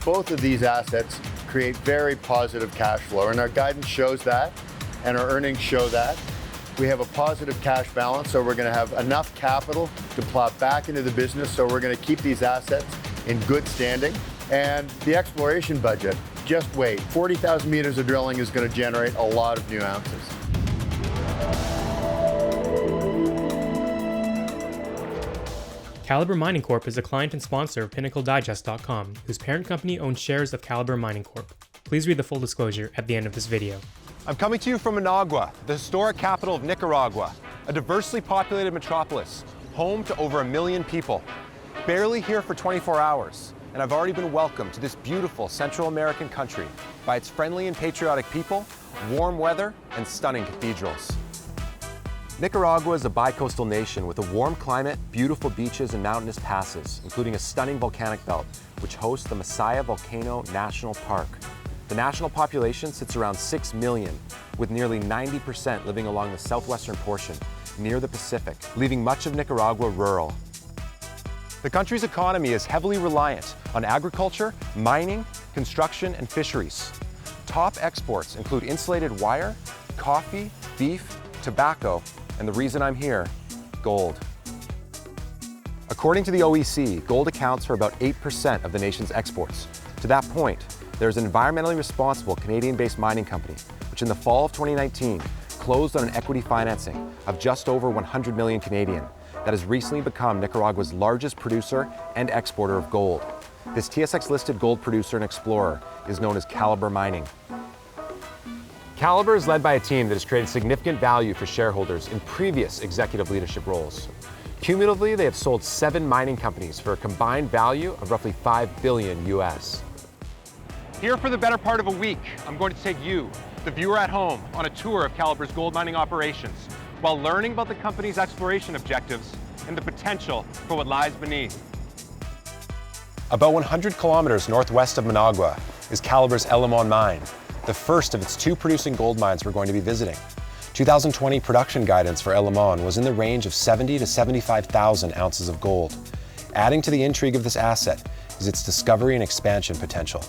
both of these assets create very positive cash flow, and our guidance shows that, and our earnings show that. We have a positive cash balance, so we're going to have enough capital to plow back into the business, so we're going to keep these assets in good standing. And the exploration budget, just wait. 40,000 meters of drilling is going to generate a lot of new ounces. Calibre Mining Corp is a client and sponsor of PinnacleDigest.com, whose parent company owns shares of Calibre Mining Corp. Please read the full disclosure at the end of this video. I'm coming to you from Managua, the historic capital of Nicaragua, a diversely populated metropolis, home to over 1 million people. Barely here for 24 hours, and I've already been welcomed to this beautiful Central American country by its friendly and patriotic people, warm weather, and stunning cathedrals. Nicaragua is a bicoastal nation with a warm climate, beautiful beaches, and mountainous passes, including a stunning volcanic belt, which hosts the Masaya Volcano National Park. The national population sits around 6 million, with nearly 90% living along the southwestern portion, near the Pacific, leaving much of Nicaragua rural. The country's economy is heavily reliant on agriculture, mining, construction, and fisheries. Top exports include insulated wire, coffee, beef, tobacco, and the reason I'm here, gold. According to the OEC, gold accounts for about 8% of the nation's exports. To that point, there's an environmentally responsible Canadian-based mining company, which in the fall of 2019 closed on an equity financing of just over 100 million Canadian that has recently become Nicaragua's largest producer and exporter of gold. This TSX-listed gold producer and explorer is known as Calibre Mining. Calibre is led by a team that has created significant value for shareholders in previous executive leadership roles. Cumulatively, they have sold 7 mining companies for a combined value of roughly $5 billion US. Here for the better part of a week, I'm going to take you, the viewer at home, on a tour of Calibre's gold mining operations, while learning about the company's exploration objectives and the potential for what lies beneath. About 100 kilometers northwest of Managua is Calibre's Limon mine, the first of its 2 producing gold mines we're going to be visiting. 2020 production guidance for Limon was in the range of 70 to 75,000 ounces of gold. Adding to the intrigue of this asset is its discovery and expansion potential.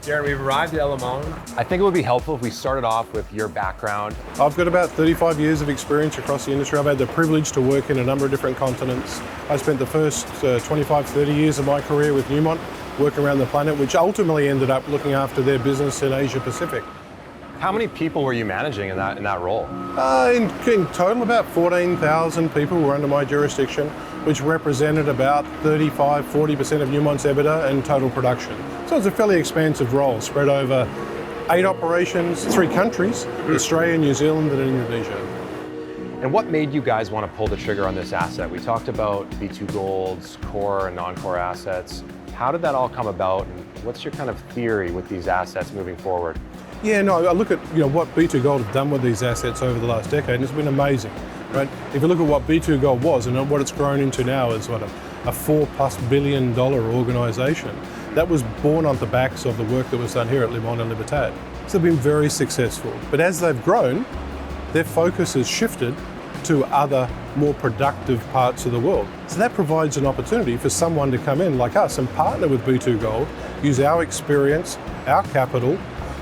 Darren, we've arrived at Limon. I think it would be helpful if we started off with your background. I've got about 35 years of experience across the industry. I've had the privilege to work in a number of different continents. I spent the first 25, 30 years of my career with Newmont, working around the planet, which ultimately ended up looking after their business in Asia Pacific. How many people were you managing in that role? In total, about 14,000 people were under my jurisdiction, which represented about 35–40% of Newmont's EBITDA and total production. So it's a fairly expansive role, spread over 8 operations, 3 countries, Australia, New Zealand, and Indonesia. And what made you guys want to pull the trigger on this asset? We talked about B2Gold's core and non-core assets. How did that all come about, and what's your kind of theory with these assets moving forward? Yeah, no, I look at what B2Gold have done with these assets over the last decade, and it's been amazing, right? If you look at what B2Gold was and what it's grown into now is a $4+ billion organisation. That was born on the backs of the work that was done here at Limon and La Libertad. So they've been very successful. But as they've grown, their focus has shifted to other more productive parts of the world. So that provides an opportunity for someone to come in like us and partner with B2Gold, use our experience, our capital,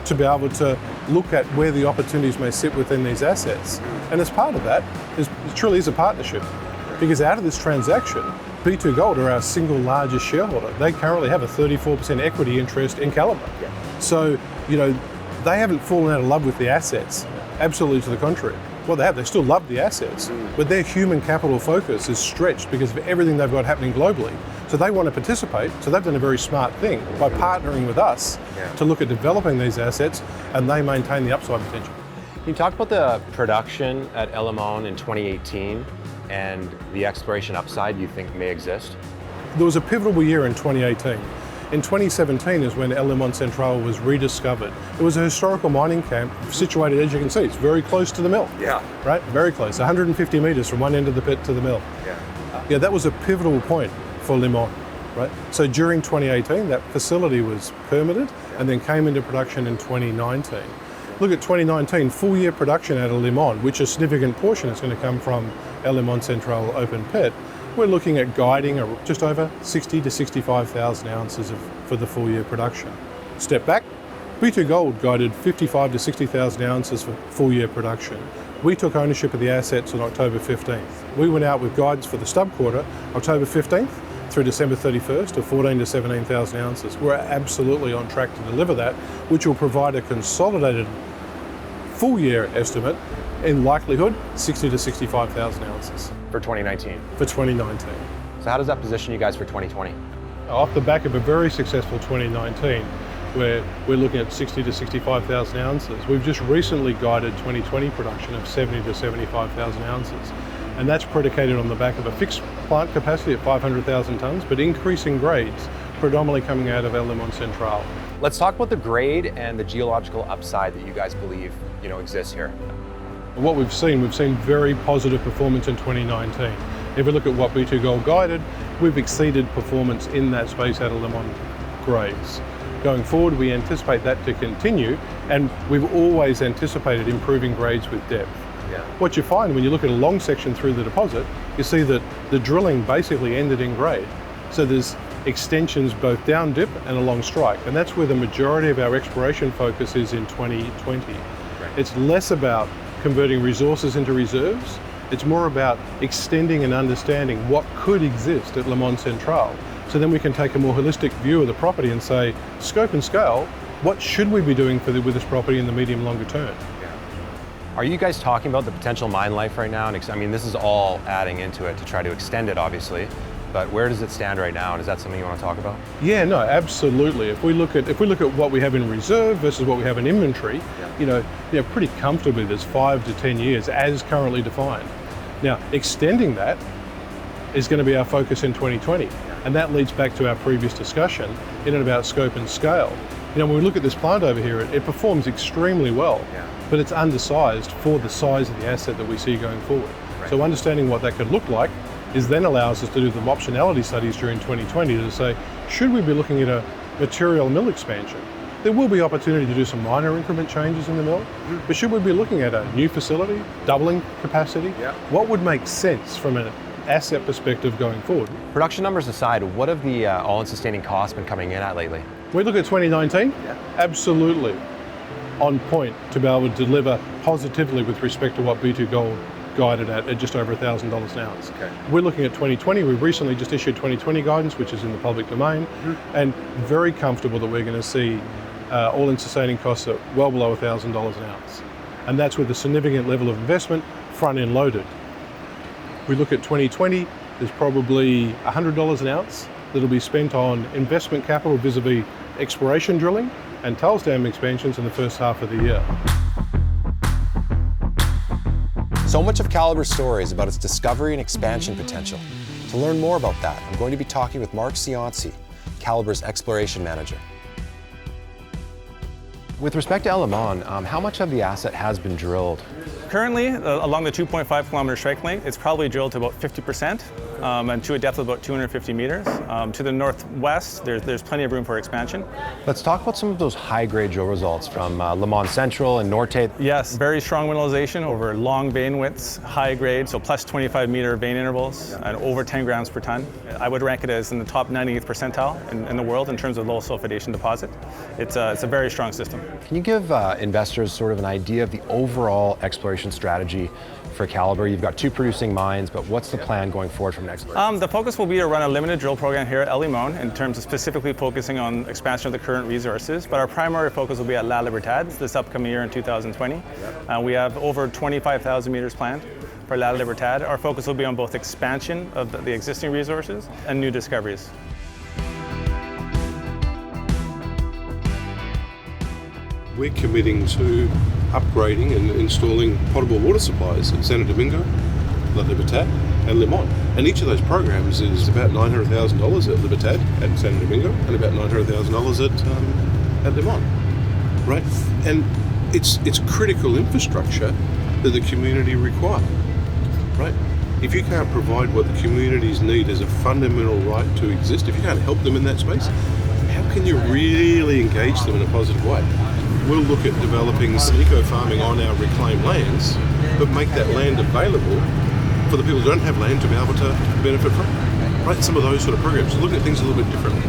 to be able to look at where the opportunities may sit within these assets. And as part of that, it truly is a partnership. Because out of this transaction, B2Gold are our single largest shareholder. They currently have a 34% equity interest in Calibre. Yeah. So, they haven't fallen out of love with the assets. Absolutely to the contrary. Well, they still love the assets, but their human capital focus is stretched because of everything they've got happening globally. So they want to participate, so they've done a very smart thing by partnering with us to look at developing these assets, and they maintain the upside potential. Can you talk about the production at Limon in 2018 and the exploration upside you think may exist? There was a pivotal year in 2018. In 2017 is when El Limon Central was rediscovered. It was a historical mining camp situated, as you can see, it's very close to the mill. Yeah. Right, very close, 150 meters from one end of the pit to the mill. Yeah, that was a pivotal point for Limon, right? So during 2018, that facility was permitted and then came into production in 2019. Look at 2019, full year production out of Limon, which a significant portion is going to come from our Limon Central open pit. We're looking at guiding just over 60 to 65,000 ounces for the full year production. Step back, B2 Gold guided 55 to 60,000 ounces for full year production. We took ownership of the assets on October 15th. We went out with guidance for the stub quarter, October 15th through December 31st of 14 to 17,000 ounces. We're absolutely on track to deliver that, which will provide a consolidated full year estimate, in likelihood 60 to 65,000 ounces. For 2019? For 2019. So how does that position you guys for 2020? Off the back of a very successful 2019, where we're looking at 60 to 65,000 ounces. We've just recently guided 2020 production of 70 to 75,000 ounces. And that's predicated on the back of a fixed plant capacity at 500,000 tonnes, but increasing grades, predominantly coming out of our Limon Central. Let's talk about the grade and the geological upside that you guys believe, exists here. What we've seen very positive performance in 2019. If we look at what B2 Gold guided, we've exceeded performance in that space out of Limon grades. Going forward, we anticipate that to continue, and we've always anticipated improving grades with depth. Yeah. What you find when you look at a long section through the deposit, you see that the drilling basically ended in grade. So there's extensions both down dip and along strike, and that's where the majority of our exploration focus is in 2020. Right. It's less about converting resources into reserves, it's more about extending and understanding what could exist at Limon Central. So then we can take a more holistic view of the property and say, scope and scale, what should we be doing with this property in the medium longer term? Yeah. Are you guys talking about the potential mine life right now? And I mean, this is all adding into it to try to extend it, obviously. But where does it stand right now? And is that something you want to talk about? Yeah, no, absolutely. If we look at what we have in reserve versus what we have in inventory, pretty comfortably there's 5 to 10 years as currently defined. Now, extending that is going to be our focus in 2020. And that leads back to our previous discussion in and about scope and scale. When we look at this plant over here, it performs extremely well, but it's undersized for the size of the asset that we see going forward. Right. So understanding what that could look like then allows us to do the optionality studies during 2020 to say, should we be looking at a material mill expansion? There will be opportunity to do some minor increment changes in the mill, but should we be looking at a new facility, doubling capacity? What would make sense from an asset perspective going forward? Production numbers aside, what have the all-in sustaining costs been coming in at lately? We look at 2019, absolutely on point to be able to deliver positively with respect to what B2 Gold guided at just over $1,000 an ounce. Okay. We're looking at 2020. We've recently just issued 2020 guidance, which is in the public domain, and very comfortable that we're going to see all-in sustaining costs at well below $1,000 an ounce. And that's with a significant level of investment front-end loaded. We look at 2020, there's probably $100 an ounce that'll be spent on investment capital vis-a-vis exploration drilling and tails dam expansions in the first half of the year. So much of Calibre's story is about its discovery and expansion potential. To learn more about that, I'm going to be talking with Mark Cianci, Calibre's exploration manager. With respect to Limon, how much of the asset has been drilled? Currently, along the 2.5 kilometer strike length, it's probably drilled to about 50%, and to a depth of about 250 meters. To the northwest, there's plenty of room for expansion. Let's talk about some of those high-grade drill results from Limon Central and Norte. Yes, very strong mineralization over long vein widths, high grade, so plus 25 meter vein intervals, and over 10 grams per ton. I would rank it as in the top 98th percentile in the world in terms of low sulfidation deposit. It's a very strong system. Can you give investors sort of an idea of the overall exploration strategy for Calibre? You've got 2 producing mines, but what's the plan going forward from next? The focus will be to run a limited drill program here at Limon in terms of specifically focusing on expansion of the current resources, but our primary focus will be at La Libertad this upcoming year in 2020. We have over 25,000 meters planned for La Libertad. Our focus will be on both expansion of the existing resources and new discoveries. We're committing to upgrading and installing potable water supplies at Santo Domingo, La Libertad and Limon. And each of those programs is about $900,000 at Libertad and Santo Domingo and about $900,000 at Limon, right? And it's critical infrastructure that the community require, right? If you can't provide what the communities need as a fundamental right to exist, if you can't help them in that space, how can you really engage them in a positive way? we'll look at developing some eco-farming on our reclaimed lands, but make that land available for the people who don't have land to be able to benefit from. Right, some of those sort of programs. Look at things a little bit differently.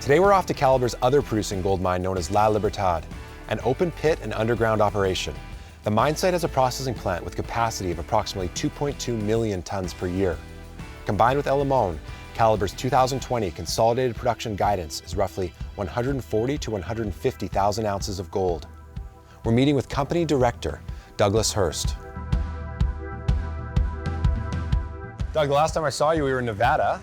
Today we're off to Calibre's other producing gold mine known as La Libertad, an open pit and underground operation. The mine site has a processing plant with capacity of approximately 2.2 million tons per year. Combined with Limon, Calibre's 2020 consolidated production guidance is roughly 140 to 150,000 ounces of gold. We're meeting with company director, Douglas Hurst. Doug, the last time I saw you, we were in Nevada.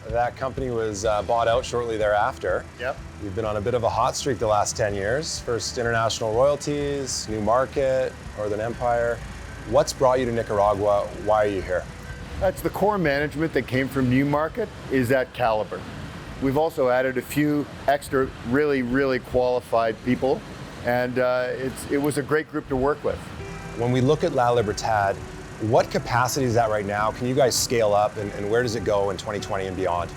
That company was bought out shortly thereafter. Yep. You've been on a bit of a hot streak the last 10 years. First international royalties, new market, Northern Empire. What's brought you to Nicaragua? Why are you here? That's the core management that came from Newmarket is at Calibre. We've also added a few extra really qualified people, and it was a great group to work with. When we look at La Libertad, what capacity is that right now? Can you guys scale up, and where does it go in 2020 and beyond?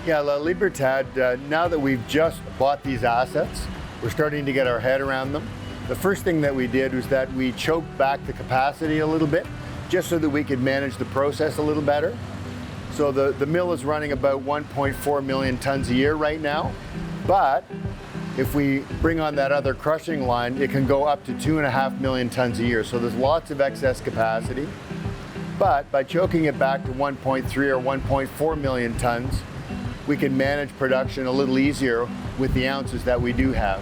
Yeah, La Libertad, now that we've just bought these assets, we're starting to get our head around them. The first thing that we did was that we choked back the capacity a little bit, just so that we could manage the process a little better. So the mill is running about 1.4 million tons a year right now, but if we bring on that other crushing line, it can go up to 2.5 million tons a year. So there's lots of excess capacity. But by choking it back to 1.3 or 1.4 million tons, we can manage production a little easier with the ounces that we do have.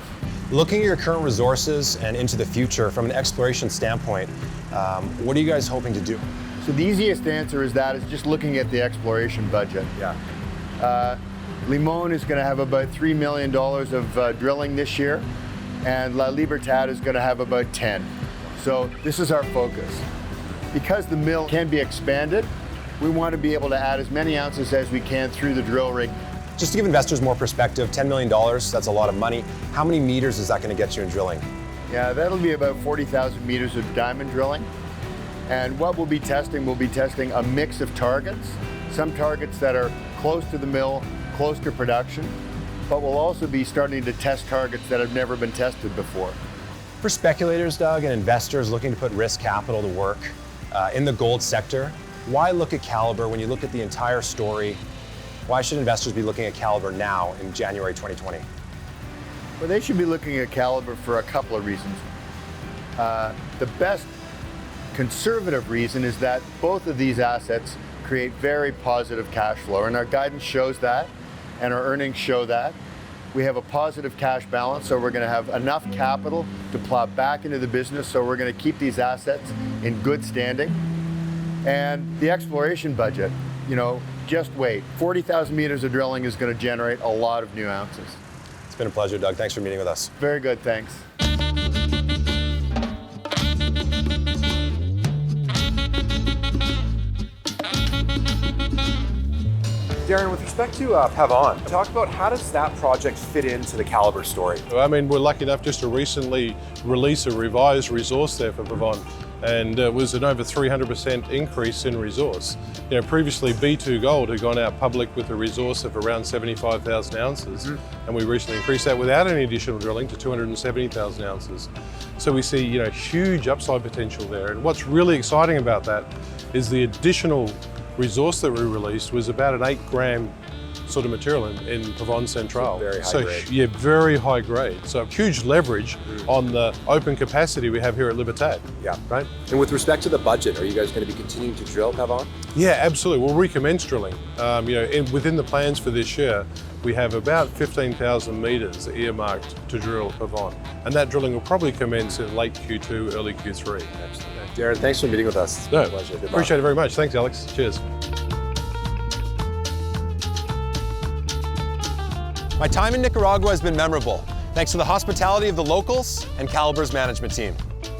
Looking at your current resources and into the future from an exploration standpoint, what are you guys hoping to do? So the easiest answer is just looking at the exploration budget. Yeah. Limon is going to have about $3 million of drilling this year, and La Libertad is going to have about 10. So this is our focus. Because the mill can be expanded, we want to be able to add as many ounces as we can through the drill rig. Just to give investors more perspective, $10 million, that's a lot of money. How many meters is that going to get you in drilling? Yeah, that'll be about 40,000 meters of diamond drilling. And what we'll be testing a mix of targets, some targets that are close to the mill, close to production, but we'll also be starting to test targets that have never been tested before. For speculators, Doug, and investors looking to put risk capital to work in the gold sector, why look at Calibre when you look at the entire story? Why should investors be looking at Calibre now in January 2020? Well, they should be looking at Calibre for a couple of reasons. The best conservative reason is that both of these assets create very positive cash flow, and our guidance shows that, and our earnings show that. We have a positive cash balance, so we're going to have enough capital to plow back into the business, so we're going to keep these assets in good standing. And the exploration budget, just wait. 40,000 meters of drilling is going to generate a lot of new ounces. It's been a pleasure, Doug. Thanks for meeting with us. Very good, thanks. Darren, with respect to Pavon, talk about how does that project fit into the Calibre story? I mean, we're lucky enough just to recently release a revised resource there for Pavon, and it was an over 300% increase in resource. Previously B2 Gold had gone out public with a resource of around 75,000 ounces, and we recently increased that without any additional drilling to 270,000 ounces. So we see, huge upside potential there. And what's really exciting about that is the additional resource that we released was about an 8-gram sort of material in Pavon Central. Very high grade. Yeah, very high grade. So huge leverage on the open capacity we have here at Libertad. Yeah. Right? And with respect to the budget, are you guys going to be continuing to drill Pavon? Yeah, absolutely. We'll recommence drilling. Within the plans for this year, we have about 15,000 meters earmarked to drill Pavon. And that drilling will probably commence in late Q2, early Q3. Excellent. Darren, thanks for meeting with us. It's been a pleasure. Good luck. Appreciate it very much. Thanks, Alex. Cheers. My time in Nicaragua has been memorable, thanks to the hospitality of the locals and Calibre's management team.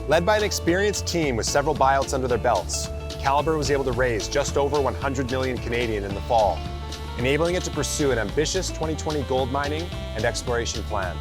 Led by an experienced team with several buyouts under their belts, Calibre was able to raise just over 100 million Canadian in the fall, enabling it to pursue an ambitious 2020 gold mining and exploration plan.